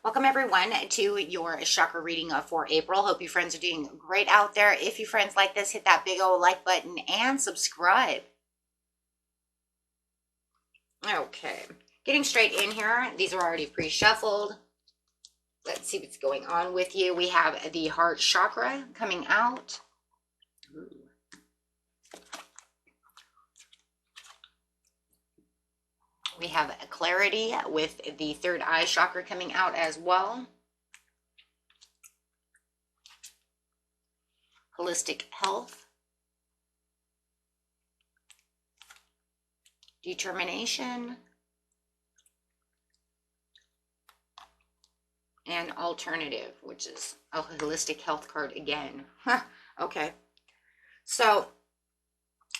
Welcome everyone to your chakra reading for April. Hope you friends are doing great out there. If you friends like this, hit that big old like button and subscribe. Okay, getting straight in here. These are already pre-shuffled. Let's see what's going on with you. We have the heart chakra coming out. Ooh. We have clarity with the third eye chakra coming out as well. Holistic health. Determination. And alternative, which is a holistic health card again. Okay. So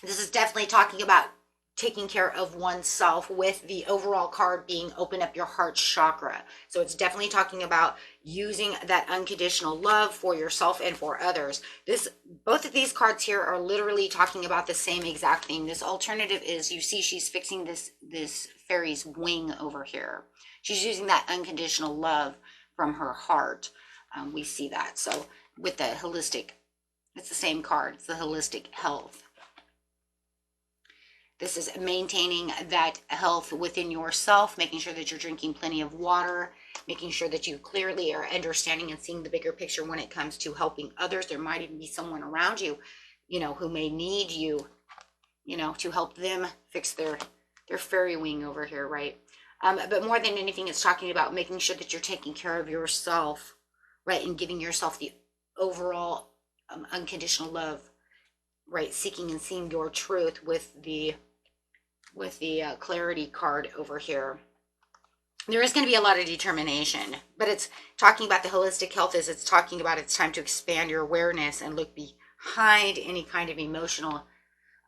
this is definitely talking about taking care of oneself, with the overall card being open up your heart chakra. So it's definitely talking about using that unconditional love for yourself and for others. Both of these cards here are literally talking about the same exact thing. This alternative is, you see she's fixing this fairy's wing over here. She's using that unconditional love from her heart. We see that. So with the holistic, it's the same card. It's the holistic health. This is maintaining that health within yourself, making sure that you're drinking plenty of water, making sure that you clearly are understanding and seeing the bigger picture when it comes to helping others. There might even be someone around you, who may need you, to help them fix their fairy wing over here, right? But more than anything, it's talking about making sure that you're taking care of yourself, right? And giving yourself the overall unconditional love, right? Seeking and seeing your truth with the clarity card over here. There is going to be a lot of determination, but it's talking about the holistic health. It's talking about it's time to expand your awareness and look behind any kind of emotional,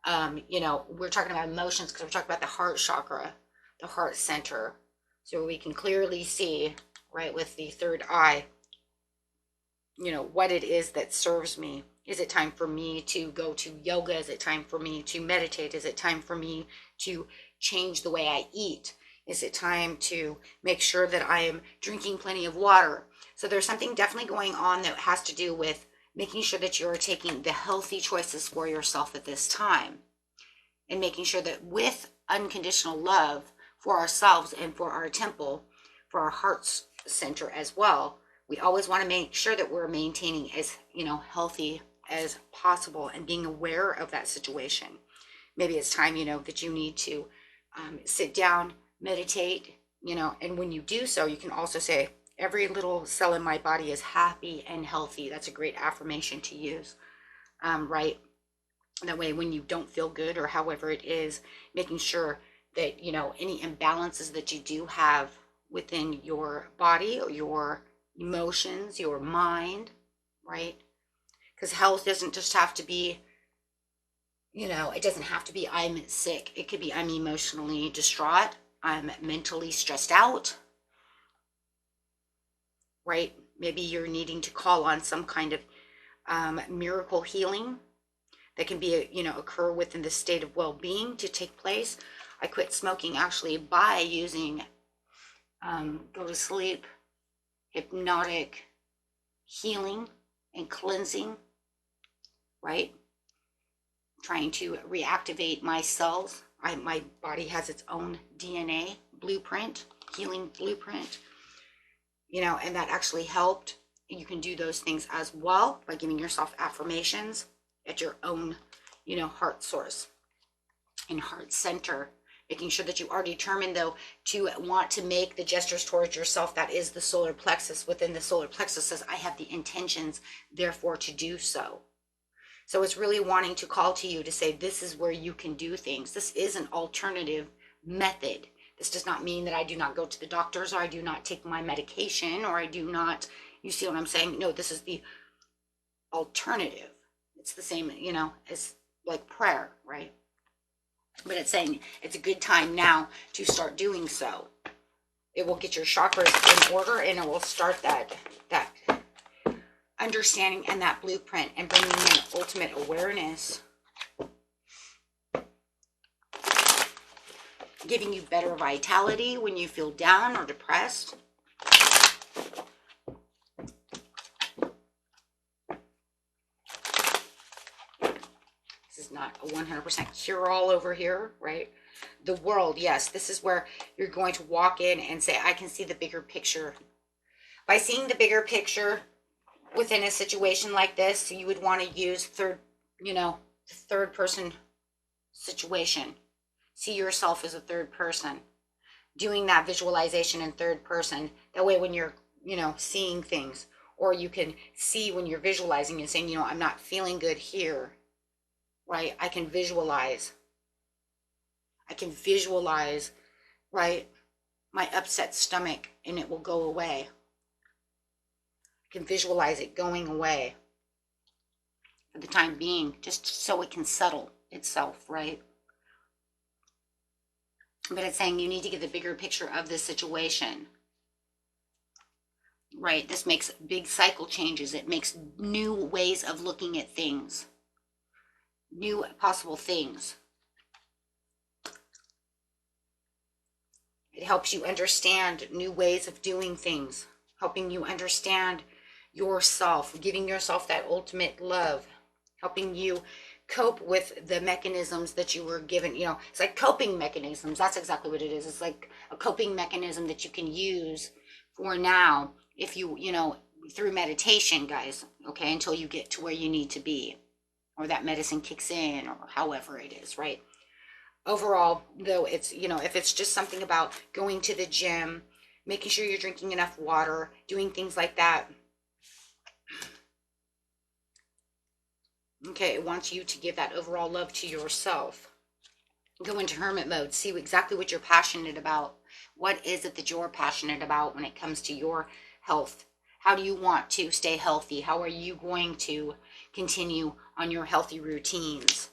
we're talking about emotions because we're talking about the heart chakra, the heart center. So we can clearly see, right, with the third eye, what it is that serves me. Is it time for me to go to yoga? Is it time for me to meditate? Is it time for me to change the way I eat? Is it time to make sure that I am drinking plenty of water? So there's something definitely going on that has to do with making sure that you're taking the healthy choices for yourself at this time, and making sure that with unconditional love for ourselves and for our temple, for our heart's center as well, we always want to make sure that we're maintaining as healthy as possible and being aware of that situation. Maybe it's time that you need to sit down, meditate, and when you do so, you can also say, every little cell in my body is happy and healthy. That's a great affirmation to use, right? That way, when you don't feel good or however it is, making sure that any imbalances that you do have within your body or your emotions, your mind, right? Because health doesn't just have to be, it doesn't have to be I'm sick. It could be I'm emotionally distraught, I'm mentally stressed out, right? Maybe you're needing to call on some kind of miracle healing that can be occur within the state of well-being to take place. I quit smoking actually by using go to sleep, hypnotic healing and cleansing, right? Trying to reactivate my cells. My body has its own DNA blueprint, healing blueprint, and that actually helped. And you can do those things as well by giving yourself affirmations at your own, heart source and heart center. Making sure that you are determined, though, to want to make the gestures towards yourself. That is the solar plexus. Within the solar plexus says, I have the intentions, therefore, to do so. So it's really wanting to call to you to say, this is where you can do things. This is an alternative method. This does not mean that I do not go to the doctors, or I do not take my medication, or I do not, you see what I'm saying? No, this is the alternative. It's the same, as like prayer, right? But it's saying it's a good time now to start doing so. It will get your chakras in order, and it will start that understanding and that blueprint, and bringing in ultimate awareness, giving you better vitality when you feel down or depressed. not a 100% cure-all over here, right? The world, yes, this is where you're going to walk in and say, I can see the bigger picture. By seeing the bigger picture within a situation like this, you would want to use third person situation. See yourself as a third person. Doing that visualization in third person. That way when you're, seeing things, or you can see when you're visualizing and saying, I'm not feeling good here, right? I can visualize, right? My upset stomach, and it will go away. I can visualize it going away for the time being, just so it can settle itself, right? But it's saying you need to get the bigger picture of this situation, right? This makes big cycle changes. It makes new ways of looking at things, new possible things. It helps you understand new ways of doing things, helping you understand yourself, giving yourself that ultimate love, helping you cope with the mechanisms that you were given. It's like coping mechanisms. That's exactly what it is. It's like a coping mechanism that you can use for now, if you, through meditation, guys, okay, until you get to where you need to be, or that medicine kicks in, or however it is, right? Overall, though, it's, if it's just something about going to the gym, making sure you're drinking enough water, doing things like that, okay, it wants you to give that overall love to yourself. Go into hermit mode. See exactly what you're passionate about. What is it that you're passionate about when it comes to your health? How do you want to stay healthy? How are you going to continue on your healthy routines?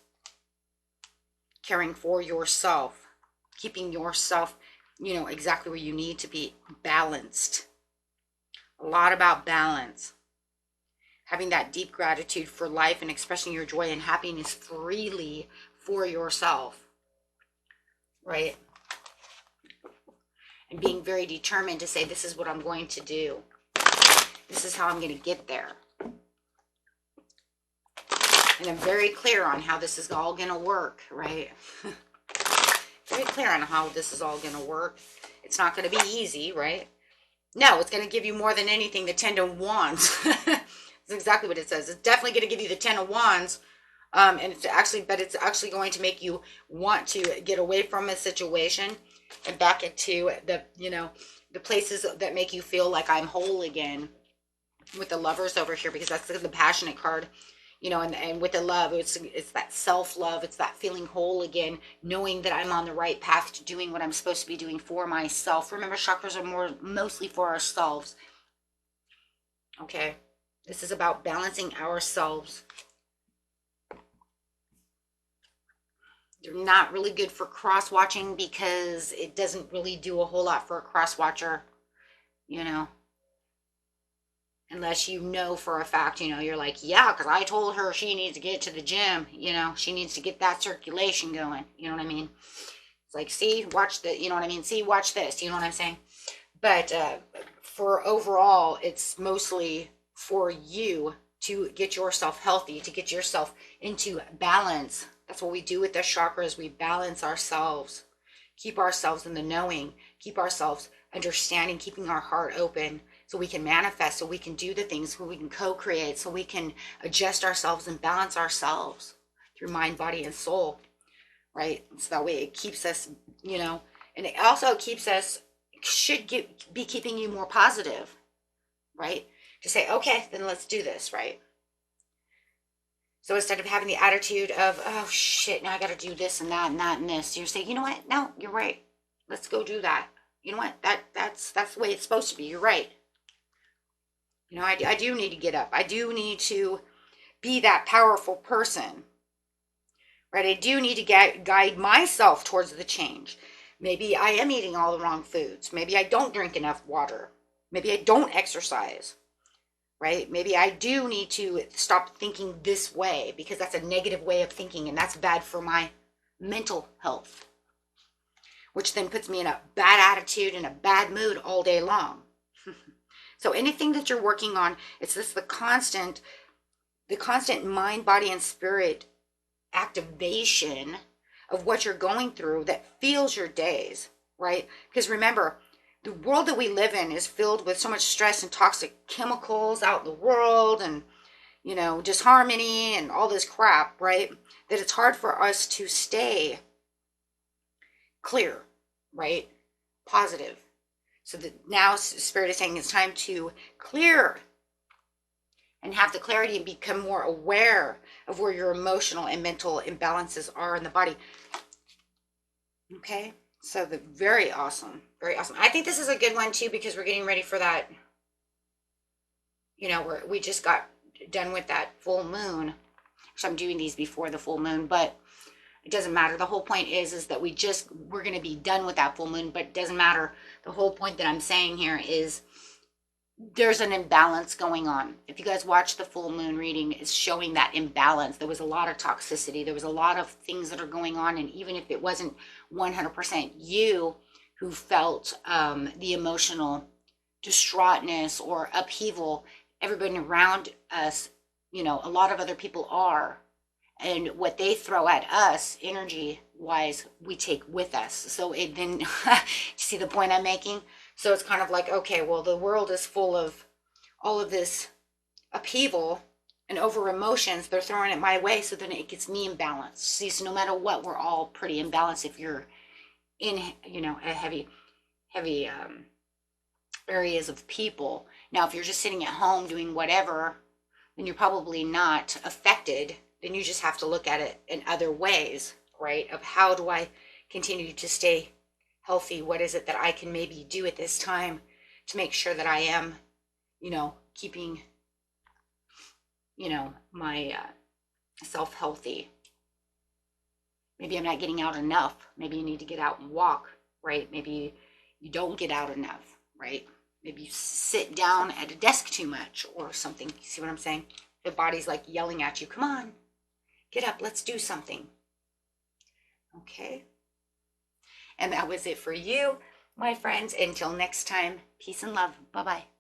Caring for yourself, keeping yourself, exactly where you need to be, balanced. A lot about balance. Having that deep gratitude for life and expressing your joy and happiness freely for yourself, right? And being very determined to say, this is what I'm going to do. This is how I'm going to get there. And I'm very clear on how this is all going to work, right? Very clear on how this is all going to work. It's not going to be easy, right? No, it's going to give you more than anything the 10 of Wands. That's exactly what it says. It's definitely going to give you the 10 of Wands. And it's actually going to make you want to get away from a situation and back into the, the places that make you feel like I'm whole again, with the Lovers over here, because that's the passionate card. And with the love, it's that self-love. It's that feeling whole again, knowing that I'm on the right path to doing what I'm supposed to be doing for myself. Remember, chakras are mostly for ourselves. Okay. This is about balancing ourselves. They're not really good for cross-watching, because it doesn't really do a whole lot for a cross-watcher, Unless for a fact, you're like, yeah, because I told her she needs to get to the gym, she needs to get that circulation going, you know what I mean? It's like, see, watch the, you know what I mean? See, watch this, you know what I'm saying? But for overall, it's mostly for you to get yourself healthy, to get yourself into balance. That's what we do with the chakras. We balance ourselves, keep ourselves in the knowing, keep ourselves understanding, keeping our heart open, so we can manifest, so we can do the things, so we can co-create, so we can adjust ourselves and balance ourselves through mind, body, and soul, right? So that way it keeps us, and it also keeps us, be keeping you more positive, right? To say, okay, then let's do this, right? So instead of having the attitude of, oh shit, now I got to do this and that and that and this, you say, you know what? No, you're right. Let's go do that. You know what? That's the way it's supposed to be. You're right. I do need to get up. I do need to be that powerful person, right? I do need to guide myself towards the change. Maybe I am eating all the wrong foods. Maybe I don't drink enough water. Maybe I don't exercise, right? Maybe I do need to stop thinking this way, because that's a negative way of thinking, and that's bad for my mental health, which then puts me in a bad attitude and a bad mood all day long. So anything that you're working on, it's just the constant mind, body, and spirit activation of what you're going through that fuels your days, right? Because remember, the world that we live in is filled with so much stress and toxic chemicals out in the world, and disharmony and all this crap, right? That it's hard for us to stay clear, right? Positive. So that now Spirit is saying it's time to clear and have the clarity and become more aware of where your emotional and mental imbalances are in the body. Okay, so very awesome, very awesome. I think this is a good one too, because we're getting ready for that. We just got done with that full moon. So I'm doing these before the full moon, but it doesn't matter. The whole point is that we're going to be done with that full moon, but it doesn't matter. The whole point that I'm saying here is there's an imbalance going on. If you guys watch the full moon reading, it's showing that imbalance. There was a lot of toxicity. There was a lot of things that are going on. And even if it wasn't 100% you who felt the emotional distraughtness or upheaval, everybody around us, a lot of other people are. And what they throw at us, energy-wise, we take with us. So it then, see the point I'm making? So it's kind of like, okay, well, the world is full of all of this upheaval and over emotions. They're throwing it my way, so then it gets me imbalanced. See, so no matter what, we're all pretty imbalanced if you're in, a heavy areas of people. Now, if you're just sitting at home doing whatever, then you're probably not affected. Then you just have to look at it in other ways, right? Of how do I continue to stay healthy? What is it that I can maybe do at this time to make sure that I am, keeping, my self healthy? Maybe I'm not getting out enough. Maybe you need to get out and walk, right? Maybe you don't get out enough, right? Maybe you sit down at a desk too much or something. You see what I'm saying? The body's like yelling at you, come on, get up, let's do something. Okay. And that was it for you, my friends. Until next time, peace and love. Bye-bye.